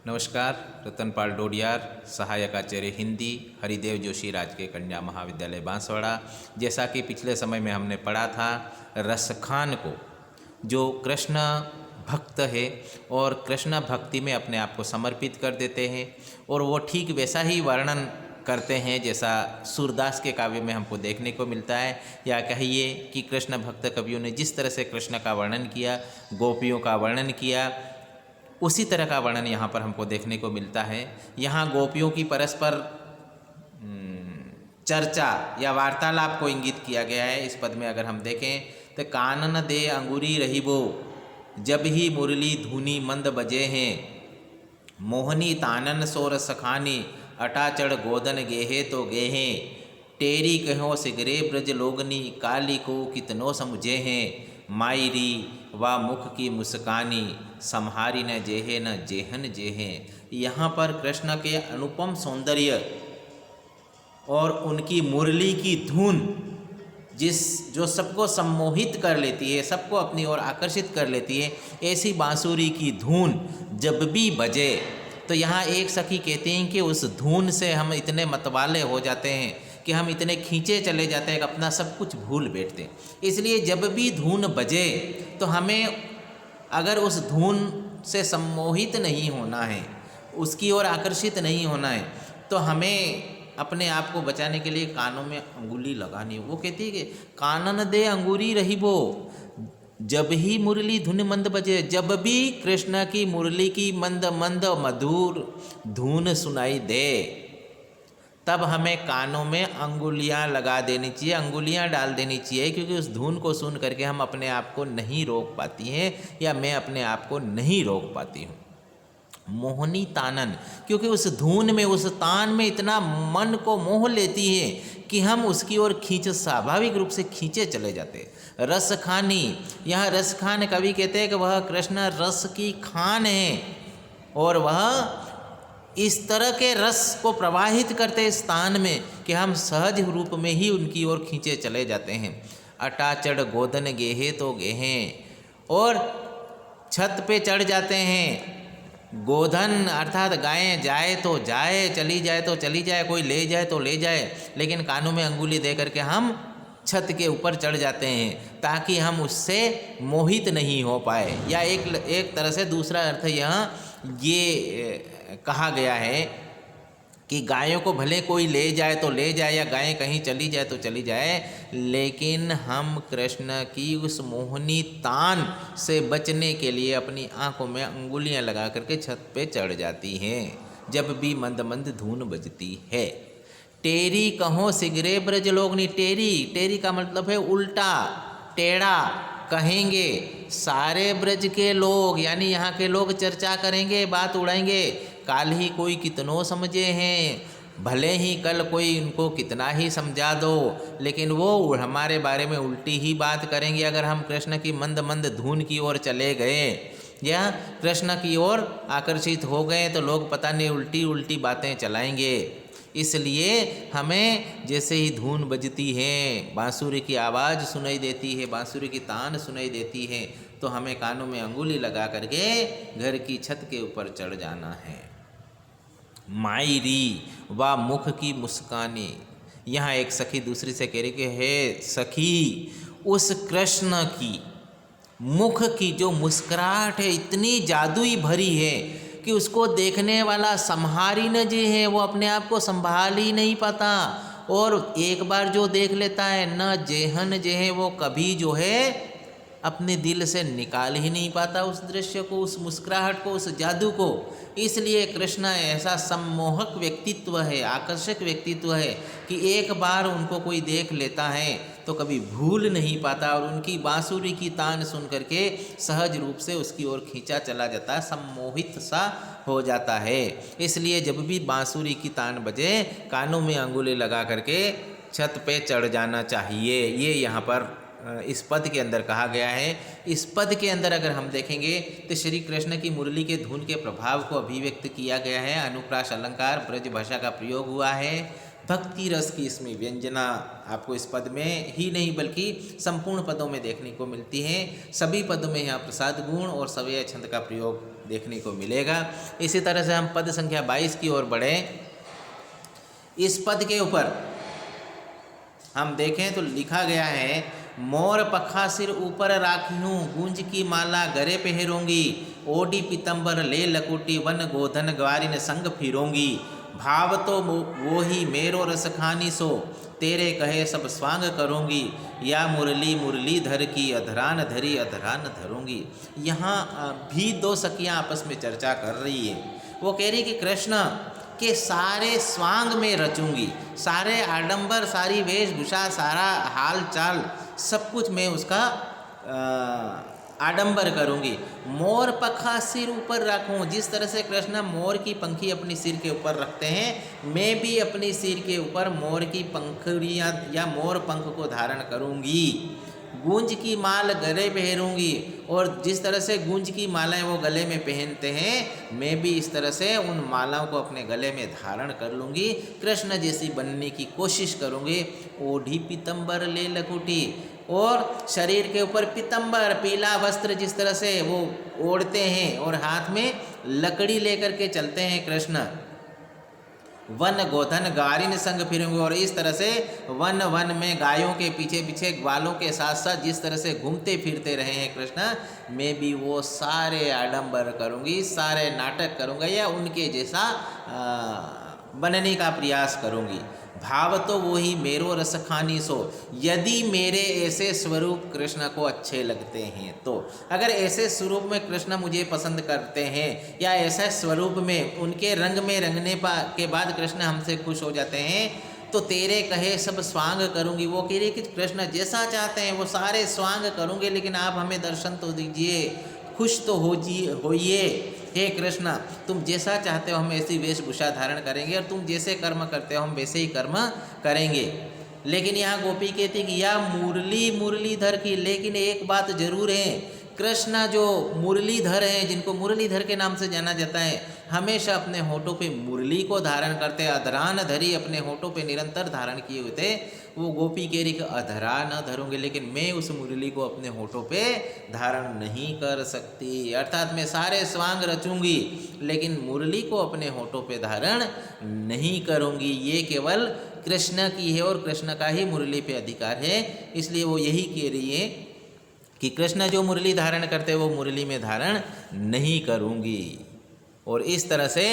नमस्कार। रतनपाल डोडियार, सहायक आचार्य हिंदी, हरिदेव जोशी राजकीय कन्या महाविद्यालय बांसवाड़ा। जैसा कि पिछले समय में हमने पढ़ा था, रसखान को जो कृष्ण भक्त है और कृष्ण भक्ति में अपने आप को समर्पित कर देते हैं और वो ठीक वैसा ही वर्णन करते हैं जैसा सूरदास के काव्य में हमको देखने को मिलता है। या कहिए कि कृष्ण भक्त कवियों ने जिस तरह से कृष्ण का वर्णन किया, गोपियों का वर्णन किया, उसी तरह का वर्णन यहाँ पर हमको देखने को मिलता है। यहाँ गोपियों की परस्पर चर्चा या वार्तालाप को इंगित किया गया है। इस पद में अगर हम देखें तो कानन दे अंगूरी रहीबो, जब ही मुरली धुनी मंद बजे हैं, मोहनी तानन सोर सखानी, अटाचड़ गोदन गेहे तो गेहे, टेरी कहो सिगरे ब्रज लोगनी, काली को कितनो समझे हैं, मायरी व मुख की मुस्कानी, सम्हारी न जेहे न जेहन जेहे। यहाँ पर कृष्ण के अनुपम सौंदर्य और उनकी मुरली की धुन जो सबको सम्मोहित कर लेती है, सबको अपनी ओर आकर्षित कर लेती है, ऐसी बांसुरी की धुन जब भी बजे तो यहाँ एक सखी कहती हैं कि उस धुन से हम इतने मतवाले हो जाते हैं कि हम इतने खींचे चले जाते हैं कि अपना सब कुछ भूल बैठते हैं। इसलिए जब भी धुन बजे तो हमें अगर उस धुन से सम्मोहित नहीं होना है, उसकी ओर आकर्षित नहीं होना है, तो हमें अपने आप को बचाने के लिए कानों में अंगुली लगानी है। वो कहती है कि कानन दे अंगूरी रहीबो, जब ही मुरली धुन मंद बजे, जब भी कृष्ण की मुरली की मंद मंद मधुर धुन सुनाई दे तब हमें कानों में अंगुलियां लगा देनी चाहिए, अंगुलियां डाल देनी चाहिए, क्योंकि उस धुन को सुन करके हम अपने आप को नहीं रोक पाती हैं या मैं अपने आप को नहीं रोक पाती हूँ। मोहनी तानन, क्योंकि उस धुन में, उस तान में इतना मन को मोह लेती है कि हम उसकी ओर स्वाभाविक रूप से खींचे चले जाते। रस खानी, यहाँ रस खान कवि कहते हैं कि वह कृष्ण रस की खान है और वह इस तरह के रस को प्रवाहित करते इस स्थान में कि हम सहज रूप में ही उनकी ओर खींचे चले जाते हैं। अटाचड़ गोदन गेहे तो गेहे, और छत पे चढ़ जाते हैं। गोधन अर्थात गायें जाए तो जाए, चली जाए तो चली जाए, कोई ले जाए तो ले जाए, लेकिन कानों में अंगुली दे करके हम छत के ऊपर चढ़ जाते हैं ताकि हम उससे मोहित नहीं हो पाए। या एक तरह से दूसरा अर्थ यहाँ ये कहा गया है कि गायों को भले कोई ले जाए तो ले जाए या गायें कहीं चली जाए तो चली जाए, लेकिन हम कृष्ण की उस मोहनी तान से बचने के लिए अपनी आंखों में अंगुलियां लगा करके छत पे चढ़ जाती हैं जब भी मंद मंद धुन बजती है। टेरी कहो सिगरे ब्रज लोगनी, टेरी का मतलब है उल्टा टेढ़ा कहेंगे। सारे ब्रज के लोग यानी यहाँ के लोग चर्चा करेंगे, बात उड़ाएंगे। काल ही कोई कितनों समझे हैं, भले ही कल कोई उनको कितना ही समझा दो, लेकिन वो हमारे बारे में उल्टी ही बात करेंगे। अगर हम कृष्ण की मंद मंद धुन की ओर चले गए या कृष्ण की ओर आकर्षित हो गए तो लोग पता नहीं उल्टी उल्टी बातें चलाएंगे। इसलिए हमें जैसे ही धुन बजती है, बांसुरी की आवाज़ सुनाई देती है, बांसुरी की तान सुनाई देती है, तो हमें कानों में अंगुली लगा करके घर की छत के ऊपर चढ़ जाना है। मायरी व मुख की मुस्कानी, यहाँ एक सखी दूसरी से कह रही कि हे सखी, उस कृष्ण की मुख की जो मुस्कुराहट है इतनी जादुई भरी है कि उसको देखने वाला संहारी न जे है वो अपने आप को संभाल ही नहीं पाता, और एक बार जो देख लेता है न जेहन जे है वो कभी जो है अपने दिल से निकाल ही नहीं पाता उस दृश्य को, उस मुस्कुराहट को, उस जादू को। इसलिए कृष्ण ऐसा सम्मोहक व्यक्तित्व है, आकर्षक व्यक्तित्व है कि एक बार उनको कोई देख लेता है तो कभी भूल नहीं पाता और उनकी बांसुरी की तान सुन करके सहज रूप से उसकी ओर खींचा चला जाता है, सम्मोहित सा हो जाता है। इसलिए जब भी बांसुरी की तान बजे कानों में अंगुली लगा करके छत पे चढ़ जाना चाहिए। ये यहाँ पर इस पद के अंदर कहा गया है। इस पद के अंदर अगर हम देखेंगे तो श्री कृष्ण की मुरली के धुन के प्रभाव को अभिव्यक्त किया गया है। अनुप्रास अलंकार, ब्रज भाषा का प्रयोग हुआ है। भक्ति रस की इसमें व्यंजना आपको इस पद में ही नहीं बल्कि संपूर्ण पदों में देखने को मिलती है। सभी पदों में यहाँ प्रसाद गुण और सवय छंद का प्रयोग देखने को मिलेगा। इसी तरह से हम पद संख्या 22 की ओर बढ़े। इस पद के ऊपर हम देखें तो लिखा गया है, मोर पखा सिर ऊपर राखियूं, गूंज की माला गरे पहरोंगी, ओडी पीतंबर ले लकुटी, वन गोधन ग्वारिन संग फिरोंगी। भाव तो वो ही मेरो रस खानी सो, तेरे कहे सब स्वांग करूँगी, या मुरली मुरलीधर की अधरान धरी अधरान धरूंगी। यहाँ भी दो सखियाँ आपस में चर्चा कर रही है। वो कह रही कि कृष्ण के सारे स्वांग में रचूंगी, सारे आडंबर, सारी वेशभूषा, सारा हाल चाल, सब कुछ मैं उसका आडंबर करूंगी। मोर पखा सिर ऊपर रखूं, जिस तरह से कृष्ण मोर की पंखी अपनी सिर के ऊपर रखते हैं, मैं भी अपनी सिर के ऊपर मोर की पंखुड़ियाँ या मोर पंख को धारण करूंगी। गूंज की माल गले पहनूंगी, और जिस तरह से गूंज की मालाएं वो गले में पहनते हैं, मैं भी इस तरह से उन मालाओं को अपने गले में धारण कर लूँगी, कृष्ण जैसी बनने की कोशिश करूँगी। ओढ़ी पीतंबर ले लकुटी, और शरीर के ऊपर पीतंबर पीला वस्त्र जिस तरह से वो ओढ़ते हैं, और हाथ में लकड़ी लेकर के चलते हैं कृष्ण। वन गोधन गारिन संग फिरेंगे, और इस तरह से वन वन में गायों के पीछे पीछे ग्वालों के साथ साथ जिस तरह से घूमते फिरते रहे हैं कृष्ण, मैं भी वो सारे आडंबर करूँगी, सारे नाटक करूँगा, या उनके जैसा बनने का प्रयास करूँगी। भाव तो वही मेरो रस खानी सो, यदि मेरे ऐसे स्वरूप कृष्ण को अच्छे लगते हैं तो, अगर ऐसे स्वरूप में कृष्ण मुझे पसंद करते हैं, या ऐसे स्वरूप में उनके रंग में रंगने के बाद कृष्ण हमसे खुश हो जाते हैं, तो तेरे कहे सब स्वांग करूँगी। वो कह रही कि कृष्ण जैसा चाहते हैं वो सारे स्वांग करूँगे, लेकिन आप हमें दर्शन तो दीजिए, खुश तो होइए। हे कृष्ण, तुम जैसा चाहते हो हम ऐसी वेशभूषा धारण करेंगे, और तुम जैसे कर्म करते हो हम वैसे ही कर्म करेंगे। लेकिन यहाँ गोपी कहती कि या मुरली मुरलीधर की, लेकिन एक बात जरूर है, कृष्ण जो मुरलीधर हैं, जिनको मुरलीधर के नाम से जाना जाता है, हमेशा अपने होठों पे मुरली को धारण करते, अधरा न धरी, अपने होठों पे निरंतर धारण किए हुए थे। वो गोपी कह रही कि अधरा न धरूंगे, लेकिन मैं उस मुरली को अपने होठों पे धारण नहीं कर सकती, अर्थात मैं सारे स्वांग रचूंगी लेकिन मुरली को अपने होठों पे धारण नहीं करूंगी। ये केवल कृष्ण की है, और कृष्ण का ही मुरली पे अधिकार है। इसलिए वो यही कह रही है कि कृष्ण जो मुरली धारण करते वो मुरली में धारण नहीं करूंगी। और इस तरह से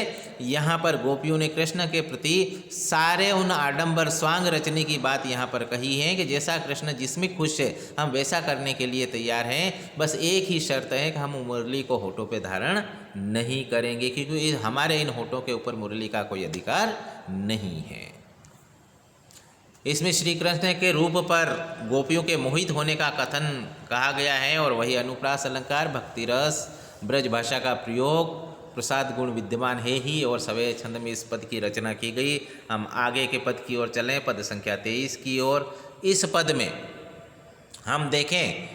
यहाँ पर गोपियों ने कृष्ण के प्रति सारे उन आडंबर स्वांग रचने की बात यहाँ पर कही है कि जैसा कृष्ण जिसमें खुश है हम वैसा करने के लिए तैयार हैं, बस एक ही शर्त है कि हम मुरली को होठों पे धारण नहीं करेंगे, क्योंकि हमारे इन होठों के ऊपर मुरली का कोई अधिकार नहीं है। इसमें श्री कृष्ण के रूप पर गोपियों के मोहित होने का कथन कहा गया है, और वही अनुप्रास अलंकार, भक्ति रस, ब्रज भाषा का प्रयोग, प्रसाद गुण विद्यमान है ही, और सवे छंद में इस पद की रचना की गई। हम आगे के पद की ओर चलें, पद संख्या 23 की ओर। इस पद में हम देखें,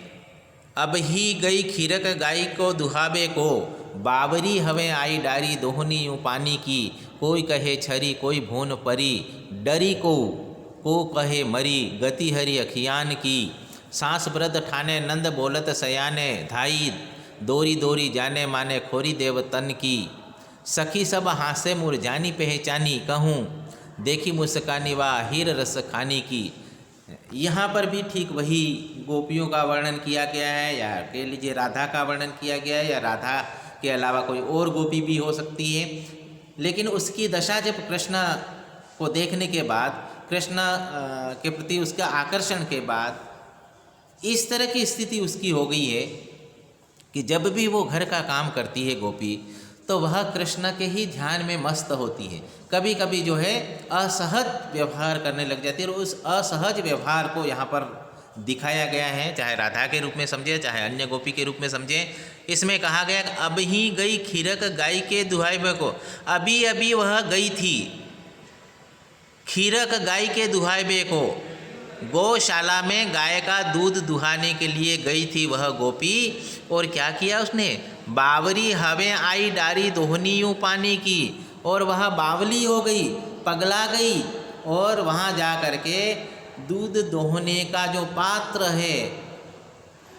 अब ही गई खीरक गाय को दुहाबे को, बावरी हवे आई डारी दोहनी यूँ पानी की, कोई कहे छरी कोई भून परी, डरी को कहे मरी, गति हरि अखियान की, सांस ब्रद ठाने नंद बोलत सयाने, धाई दोरी दोरी जाने माने खोरी देव तन की, सखी सब हासे मुरझानी पहचानी, कहूँ देखी मुस्कानी वा हीर रस खानी की। यहाँ पर भी ठीक वही गोपियों का वर्णन किया गया है, या कह लीजिए राधा का वर्णन किया गया है, या राधा के अलावा कोई और गोपी भी हो सकती है। लेकिन उसकी दशा जब कृष्ण को देखने के बाद, कृष्ण के प्रति उसका आकर्षण के बाद इस तरह की स्थिति उसकी हो गई है कि जब भी वो घर का काम करती है गोपी, तो वह कृष्ण के ही ध्यान में मस्त होती है। कभी कभी जो है असहज व्यवहार करने लग जाती है, और उस असहज व्यवहार को यहाँ पर दिखाया गया है, चाहे राधा के रूप में समझे चाहे अन्य गोपी के रूप में समझे। इसमें कहा गया कि अब ही गई खीरक गाय के दुहाइबे को, अभी अभी वह गई थी खीरक गाय के दुहाइबे को, गौशाला में गाय का दूध दुहाने के लिए गई थी वह गोपी। और क्या किया उसने, बावरी हवे आई डारी दोहनी यूँ पानी की, और वह बावली हो गई, पगला गई, और वहाँ जा कर के दूध दोहने का जो पात्र है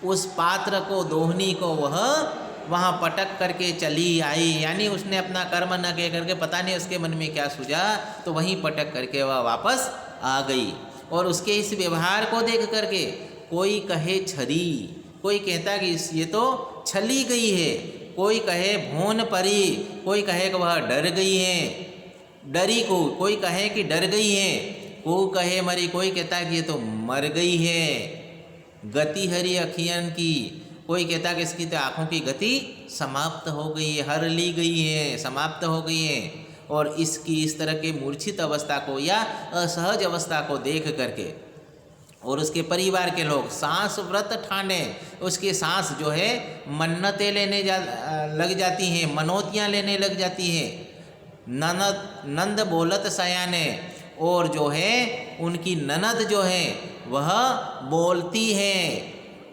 उस पात्र को, दोहनी को वह वहाँ पटक करके चली आई, यानी उसने अपना कर्म न कह करके पता नहीं उसके मन में क्या सूझा, तो वहीं पटक करके वह वापस आ गई। और उसके इस व्यवहार को देख करके कोई कहे छरी, कोई कहता कि ये तो छली गई है, कोई कहे भोन परी, कोई कहे कि वह डर गई है, डरी को, कोई कहे कि डर गई है, कोई कहे मरी, कोई कहता है कि ये तो मर गई है। गति हरी अखियन की, कोई कहता है कि इसकी तो आँखों की गति समाप्त हो गई है, हर ली गई है, समाप्त हो गई है। और इसकी इस तरह के मूर्छित अवस्था को या असहज अवस्था को देख करके और उसके परिवार के लोग सांस व्रत ठाने, उसकी सांस जो है मन्नतें लेने लग जाती हैं, मनोतियाँ लेने लग जाती हैं। नंद बोलत सयाने, और जो है उनकी ननद जो है वह बोलती है,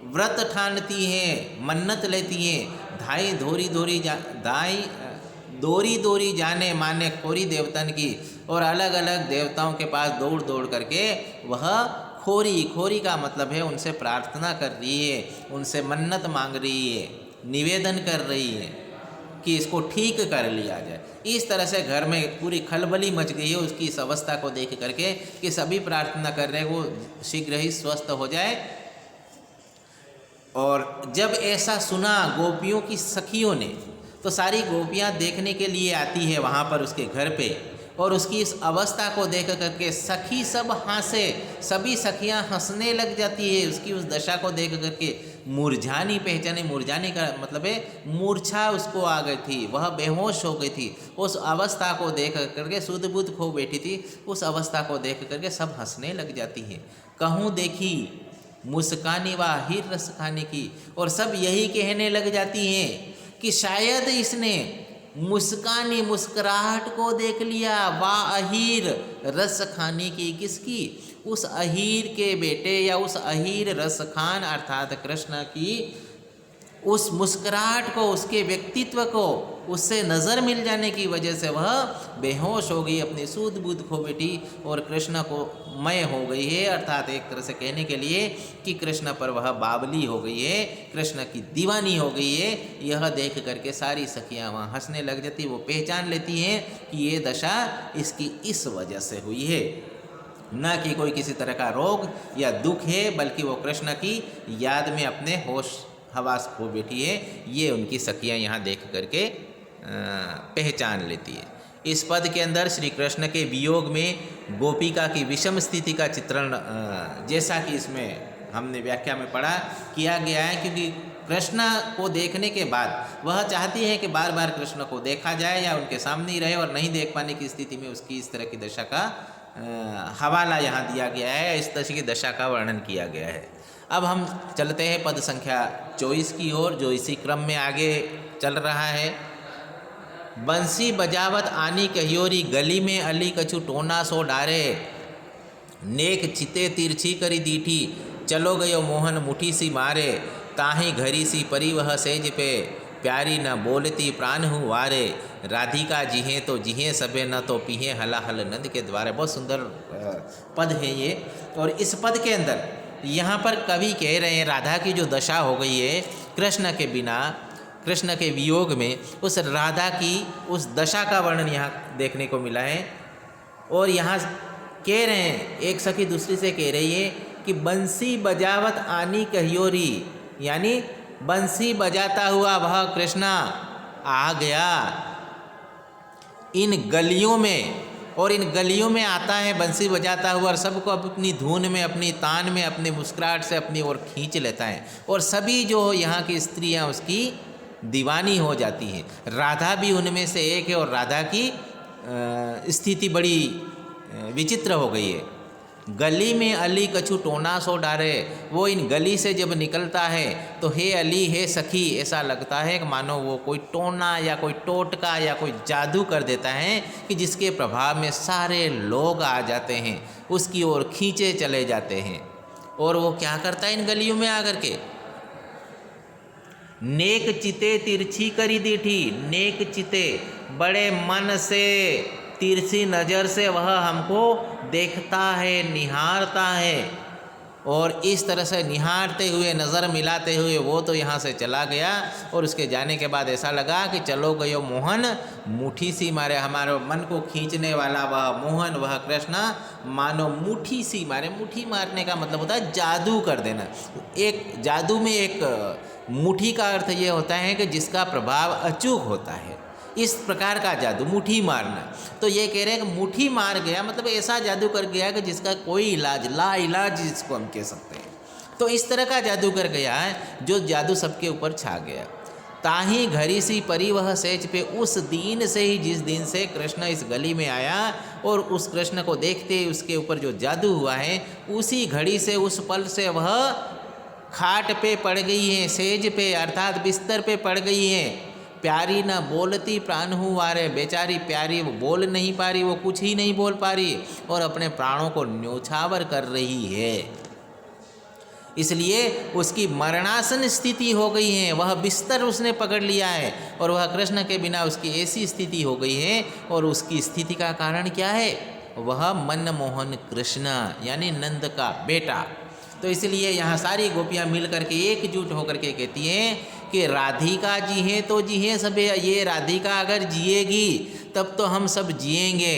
व्रत ठानती है, मन्नत लेती है। धाई दोरी दोरी जाने माने खोरी देवतन की, और अलग अलग देवताओं के पास दौड़ दौड़ करके वह खोरी का मतलब है उनसे प्रार्थना कर रही है, उनसे मन्नत मांग रही है, निवेदन कर रही है कि इसको ठीक कर लिया जाए। इस तरह से घर में पूरी खलबली मच गई है उसकी इस अवस्था को देख करके कि सभी प्रार्थना कर रहे हैं वो शीघ्र ही स्वस्थ हो जाए। और जब ऐसा सुना गोपियों की सखियों ने, तो सारी गोपियां देखने के लिए आती है वहाँ पर उसके घर पे, और उसकी इस अवस्था को देख करके सखी सब हंसे, सभी सखियां हंसने लग जाती है उसकी उस दशा को देख करके। मूर्झानी पहचाने, मूर्झानी का मतलब है मूर्छा उसको आ गई थी, वह बेहोश हो गई थी। उस अवस्था को देख करके सुध बुध खो बैठी थी, उस अवस्था को देख करके सब हंसने लग जाती है। कहूँ देखी मुस्कानी व हीर रस खाने की, और सब यही कहने लग जाती हैं कि शायद इसने मुस्कानी मुस्कुराहट को देख लिया, वाह अहीर रस खाने की, किसकी? उस अहीर के बेटे या उस अहीर रस खान अर्थात कृष्ण की उस मुस्कुराहट को, उसके व्यक्तित्व को, उससे नज़र मिल जाने की वजह से वह बेहोश हो गई, अपनी सूध बूध खो बैठी और कृष्ण को मय हो गई है। अर्थात एक तरह से कहने के लिए कि कृष्ण पर वह बावली हो गई है, कृष्ण की दीवानी हो गई है। यह देख करके सारी सखियाँ वहाँ हंसने लग जाती, वो पहचान लेती हैं कि ये दशा इसकी इस वजह से हुई है, न कि कोई किसी तरह का रोग या दुख है, बल्कि वो कृष्ण की याद में अपने होश हवास खो बैठी है। ये उनकी सखियाँ यहाँ देख करके पहचान लेती है। इस पद के अंदर श्री कृष्ण के वियोग में गोपिका की विषम स्थिति का चित्रण जैसा कि इसमें हमने व्याख्या में पढ़ा किया गया है, क्योंकि कृष्ण को देखने के बाद वह चाहती है कि बार बार कृष्ण को देखा जाए या उनके सामने ही रहे, और नहीं देख पाने की स्थिति में उसकी इस तरह की दशा का हवाला यहाँ दिया गया है, इस तरह की दशा का वर्णन किया गया है। अब हम चलते हैं पद संख्या 24 की ओर, जो इसी क्रम में आगे चल रहा है। बंसी बजावत आनी कहियोरी, गली में अली कछु टोना सो डारे, नेक चिते तिरछी करी दीठी, चलो गयो मोहन मुठी सी मारे, ताही घरी सी परी वह सेज पे, प्यारी न बोलती प्राण हूँ वारे, राधिका जिहे तो जिहे सबे न तो पीहे हला हल नंद के द्वारे। बहुत सुंदर पद है ये। और इस पद के अंदर यहाँ पर कवि कह रहे हैं राधा की जो दशा हो गई है कृष्ण के बिना, कृष्ण के वियोग में, उस राधा की उस दशा का वर्णन यहाँ देखने को मिला है। और यहाँ कह रहे हैं, एक सखी दूसरी से कह रही है कि बंसी बजावत आनी कहियोरी, यानी बंसी बजाता हुआ वह कृष्णा आ गया इन गलियों में, और इन गलियों में आता है बंसी बजाता हुआ और सबको अपनी धुन में, अपनी तान में, अपनी मुस्कुराहट से अपनी ओर खींच लेता है, और सभी जो यहाँ की स्त्रियाँ उसकी दीवानी हो जाती हैं। राधा भी उनमें से एक है, और राधा की स्थिति बड़ी विचित्र हो गई है। गली में अली कछु टोना सो डारे, वो इन गली से जब निकलता है तो हे अली हे सखी, ऐसा लगता है कि मानो वो कोई टोना या कोई टोटका या कोई जादू कर देता है कि जिसके प्रभाव में सारे लोग आ जाते हैं, उसकी ओर खींचे चले जाते हैं। और वो क्या करता है इन गलियों में आकर के, नेक चिते तिरछी करी दीठी, नेक चिते बड़े मन से, तिरछी नज़र से वह हमको देखता है, निहारता है। और इस तरह से निहारते हुए, नज़र मिलाते हुए वो तो यहाँ से चला गया। और उसके जाने के बाद ऐसा लगा कि चलो गयो मोहन मुट्ठी सी मारे। हमारे मन को खींचने वाला वह मोहन, वह कृष्ण मानो मुट्ठी सी मारे। मुट्ठी मारने का मतलब होता है जादू कर देना। एक जादू में एक मुट्ठी का अर्थ ये होता है कि जिसका प्रभाव अचूक होता है, इस प्रकार का जादू मुट्ठी मारना। तो ये कह रहे हैं कि मुट्ठी मार गया, मतलब ऐसा जादू कर गया कि जिसका कोई इलाज, ला इलाज जिसको हम कह सकते हैं। तो इस तरह का जादू कर गया है जो जादू सबके ऊपर छा गया। ताही घड़ी सी परी वह सेज पे, उस दिन से ही, जिस दिन से कृष्ण इस गली में आया और उस कृष्ण को देखते ही उसके ऊपर जो जादू हुआ है, उसी घड़ी से, उस पल से वह खाट पे पड़ गई है, सेज पे अर्थात बिस्तर पे पड़ गई है। प्यारी न बोलती प्राण हूँ वारे, बेचारी प्यारी वो बोल नहीं पा रही, वो कुछ ही नहीं बोल पा रही और अपने प्राणों को न्योछावर कर रही है। इसलिए उसकी मरणासन स्थिति हो गई है, वह बिस्तर उसने पकड़ लिया है और वह कृष्ण के बिना उसकी ऐसी स्थिति हो गई है। और उसकी स्थिति का कारण क्या है? वह मनमोहन कृष्ण यानी नंद का बेटा। तो इसलिए यहाँ सारी गोपियाँ मिल करके एकजुट होकर के कहती हैं कि राधिका जी हैं तो जी हैं सब, ये राधिका अगर जिएगी तब तो हम सब जिएंगे,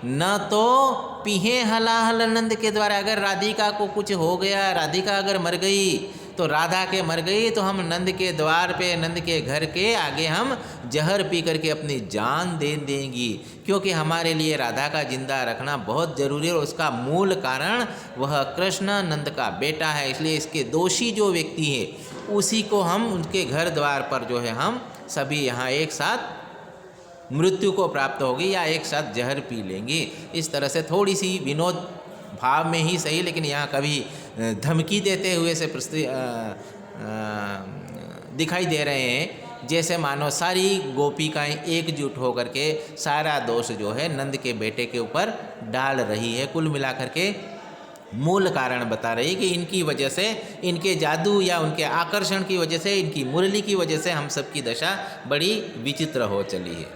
न तो पीहे हलाहल नंद के द्वारा। अगर राधिका को कुछ हो गया, राधिका अगर मर गई तो राधा के मर गई तो हम नंद के द्वार पे, नंद के घर के आगे हम जहर पी करके अपनी जान दे देंगी, क्योंकि हमारे लिए राधा का जिंदा रखना बहुत ज़रूरी है। और उसका मूल कारण वह कृष्ण नंद का बेटा है। इसलिए इसके दोषी जो व्यक्ति है उसी को हम, उनके घर द्वार पर जो है हम सभी यहाँ एक साथ मृत्यु को प्राप्त होगी या एक साथ जहर पी लेंगे। इस तरह से थोड़ी सी विनोद भाव में ही सही, लेकिन यहाँ कभी धमकी देते हुए से दिखाई दे रहे हैं, जैसे मानो सारी गोपिकाएं एकजुट होकर के सारा दोष जो है नंद के बेटे के ऊपर डाल रही है। कुल मिलाकर के मूल कारण बता रही है कि इनकी वजह से, इनके जादू या उनके आकर्षण की वजह से, इनकी मुरली की वजह से हम सब की दशा बड़ी विचित्र हो चली है।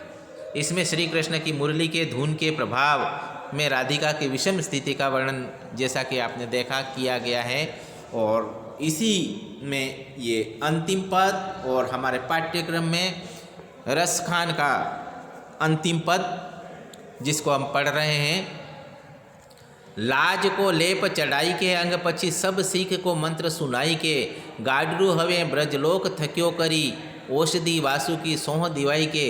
इसमें श्री कृष्ण की मुरली के धुन के प्रभाव में राधिका की विषम स्थिति का वर्णन, जैसा कि आपने देखा, किया गया है। और इसी में ये अंतिम पद और हमारे पाठ्यक्रम में रसखान का अंतिम पद जिसको हम पढ़ रहे हैं, लाज को लेप चढ़ाई के अंग पछी सब सीख को मंत्र सुनाई के, गाडरू हवे ब्रजलोक थक्यो करी, औषधि वासु की सोह दिवाई के,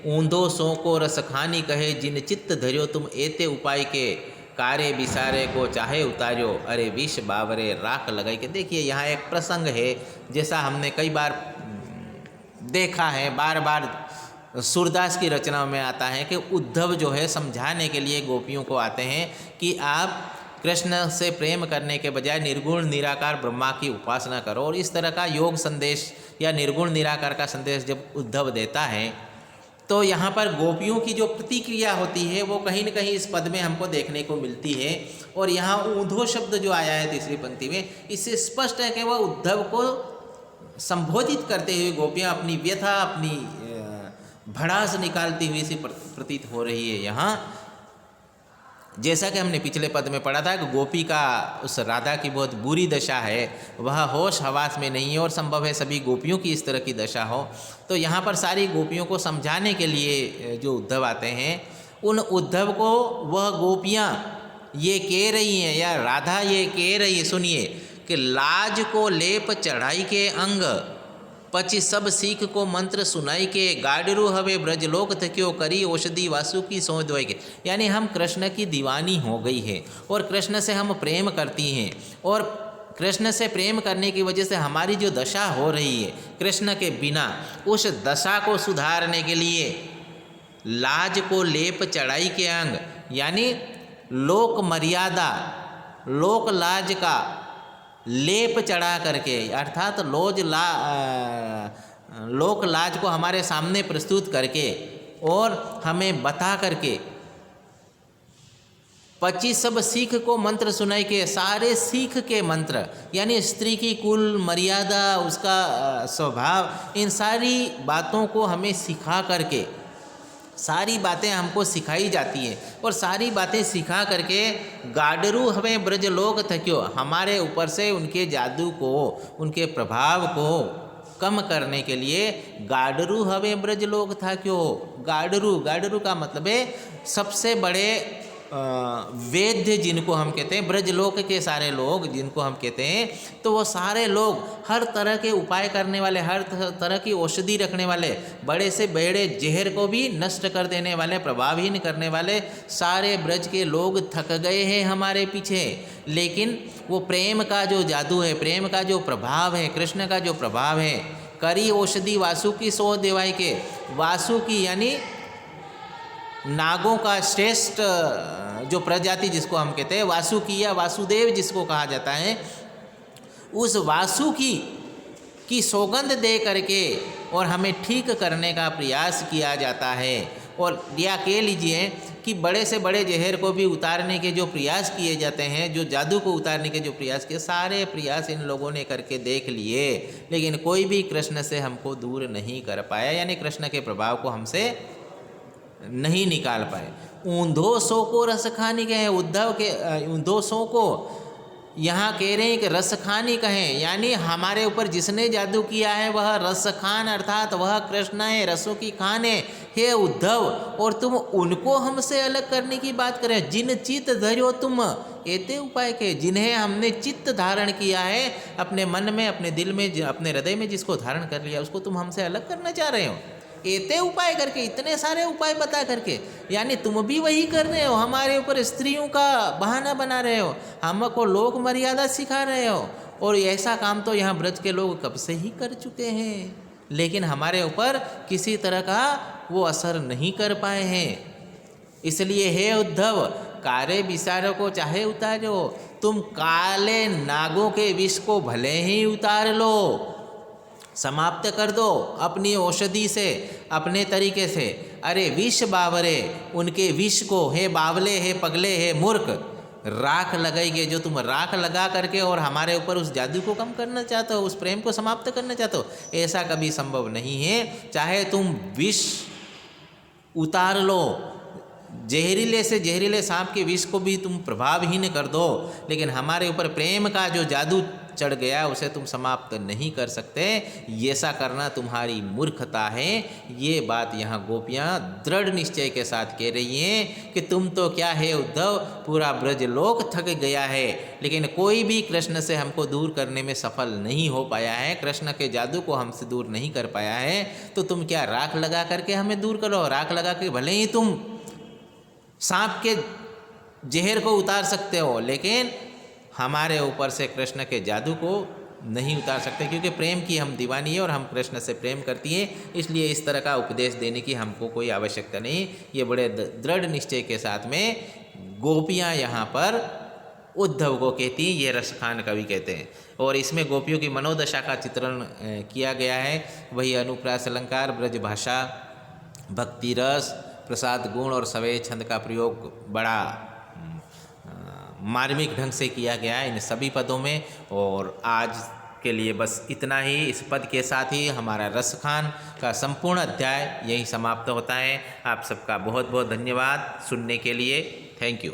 ऊंधो सो को रसखानी कहे, जिन चित्त धर्यो तुम एते उपाय के, कारे बिसारे को चाहे उतार्यो, अरे विष बावरे राख लगाई के। देखिए यहाँ एक प्रसंग है, जैसा हमने कई बार देखा है, बार बार सूरदास की रचनाओं में आता है कि उद्धव जो है समझाने के लिए गोपियों को आते हैं कि आप कृष्ण से प्रेम करने के बजाय निर्गुण निराकार ब्रह्मा की उपासना करो। और इस तरह का योग संदेश या निर्गुण निराकार का संदेश जब उद्धव देता है तो यहाँ पर गोपियों की जो प्रतिक्रिया होती है वो कहीं न कहीं इस पद में हमको देखने को मिलती है। और यहाँ ऊंधो शब्द जो आया है तीसरी पंक्ति में, इससे स्पष्ट है कि वह उद्धव को संबोधित करते हुए गोपियाँ अपनी व्यथा, अपनी भड़ास निकालती हुई सी प्रतीत हो रही है। यहाँ जैसा कि हमने पिछले पद में पढ़ा था कि गोपी का, उस राधा की बहुत बुरी दशा है, वह होश हवास में नहीं है और संभव है सभी गोपियों की इस तरह की दशा हो। तो यहाँ पर सारी गोपियों को समझाने के लिए जो उद्धव आते हैं, उन उद्धव को वह गोपियाँ ये कह रही हैं या राधा ये कह रही है, सुनिए, कि लाज को लेप चढ़ाई के अंग पची सब सीख को मंत्र सुनाई के, गाडरू हवे ब्रजलोक थक्यो करी, औषधि वासु की सौं दवाई के। यानी हम कृष्ण की दीवानी हो गई है और कृष्ण से हम प्रेम करती हैं, और कृष्ण से प्रेम करने की वजह से हमारी जो दशा हो रही है कृष्ण के बिना, उस दशा को सुधारने के लिए लाज को लेप चढ़ाई के अंग यानी लोक मर्यादा, लोक लाज का लेप चढ़ा करके, अर्थात लोक लाज को हमारे सामने प्रस्तुत करके और हमें बता करके, 25 सब सीख को मंत्र सुनाई के, सारे सीख के मंत्र यानी स्त्री की कुल मर्यादा, उसका स्वभाव, इन सारी बातों को हमें सिखा करके सारी बातें हमको सिखाई जाती है और सारी बातें सिखा करके गाडरू हमें ब्रजलोक थक्यो, हमारे ऊपर से उनके जादू को, उनके प्रभाव को कम करने के लिए गाडरू हमें ब्रजलोक था क्यों। गाडरू का मतलब है सबसे बड़े वेद्य जिनको हम कहते हैं, ब्रजलोक के सारे लोग जिनको हम कहते हैं, तो वो सारे लोग हर तरह के उपाय करने वाले, हर तरह की औषधि रखने वाले, बड़े से बड़े जहर को भी नष्ट कर देने वाले, प्रभावहीन करने वाले सारे ब्रज के लोग थक गए हैं हमारे पीछे। लेकिन वो प्रेम का जो जादू है, प्रेम का जो प्रभाव है, कृष्ण का जो प्रभाव है, करी औषधि वासुकी सो देवाई के, वासुकी यानी नागों का श्रेष्ठ जो प्रजाति जिसको हम कहते हैं, वासुकी या वासुदेव जिसको कहा जाता है, उस वासुकी की सौगंध दे करके और हमें ठीक करने का प्रयास किया जाता है। और या कह लीजिए कि बड़े से बड़े जहर को भी उतारने के जो प्रयास किए जाते हैं, जो जादू को उतारने के जो प्रयास किए, सारे प्रयास इन लोगों ने करके देख लिए, लेकिन कोई भी कृष्ण से हमको दूर नहीं कर पाया, यानी कृष्ण के प्रभाव को हमसे नहीं निकाल पाए। ऊंधो सो को रस खानी कहें, उद्धव के ऊंधो सो को यहाँ कह रहे हैं कि रस खानी कहें, यानी हमारे ऊपर जिसने जादू किया है वह रस खान अर्थात वह कृष्ण है, रसों की खान है। हे उद्धव, और तुम उनको हमसे अलग करने की बात करें, जिन चित्त धरो तुम एते उपाय के, जिन्हें हमने चित्त धारण किया है अपने मन में, अपने दिल में, अपने हृदय में जिसको धारण कर लिया, उसको तुम हमसे अलग करना चाह रहे हो। एते उपाय करके, इतने सारे उपाय बता करके, यानी तुम भी वही कर रहे हो, हमारे ऊपर स्त्रियों का बहाना बना रहे हो, हमको लोक मर्यादा सिखा रहे हो। और ऐसा काम तो यहाँ ब्रज के लोग कब से ही कर चुके हैं, लेकिन हमारे ऊपर किसी तरह का वो असर नहीं कर पाए हैं। इसलिए हे उद्धव, कारे विसारों को चाहे उतारो, तुम काले नागों के विष को भले ही उतार लो, समाप्त कर दो अपनी औषधि से, अपने तरीके से। अरे विष बावरे, उनके विष को, हे बावले, हे पगले, हे मूर्ख, राख लगाइए, जो तुम राख लगा करके और हमारे ऊपर उस जादू को कम करना चाहते हो, उस प्रेम को समाप्त करना चाहते हो, ऐसा कभी संभव नहीं है। चाहे तुम विष उतार लो, जहरीले से जहरीले सांप के विष को भी तुम प्रभावहीन कर दो, लेकिन हमारे ऊपर प्रेम का जो जादू चढ़ गया उसे तुम समाप्त नहीं कर सकते। ऐसा करना तुम्हारी मूर्खता है। ये बात यहाँ गोपियाँ दृढ़ निश्चय के साथ कह रही हैं कि तुम तो क्या है उद्धव, पूरा ब्रजलोक थक गया है, लेकिन कोई भी कृष्ण से हमको दूर करने में सफल नहीं हो पाया है, कृष्ण के जादू को हमसे दूर नहीं कर पाया है, तो तुम क्या राख लगा करके हमें दूर करो। राख लगा के भले ही तुम सांप के जहर को उतार सकते हो, लेकिन हमारे ऊपर से कृष्ण के जादू को नहीं उतार सकते, क्योंकि प्रेम की हम दीवानी है और हम कृष्ण से प्रेम करती हैं। इसलिए इस तरह का उपदेश देने की हमको कोई आवश्यकता नहीं। ये बड़े दृढ़ निश्चय के साथ में गोपियाँ यहाँ पर उद्धव को कहती हैं, ये रसखान कवि कहते हैं। और इसमें गोपियों की मनोदशा का चित्रण किया गया है। वही अनुप्रास अलंकार, ब्रज भाषा, भक्ति रस, प्रसाद गुण और सवय छंद का प्रयोग बड़ा मार्मिक ढंग से किया गया है इन सभी पदों में। और आज के लिए बस इतना ही। इस पद के साथ ही हमारा रसखान का संपूर्ण अध्याय यहीं समाप्त होता है। आप सबका बहुत बहुत धन्यवाद सुनने के लिए। Thank you.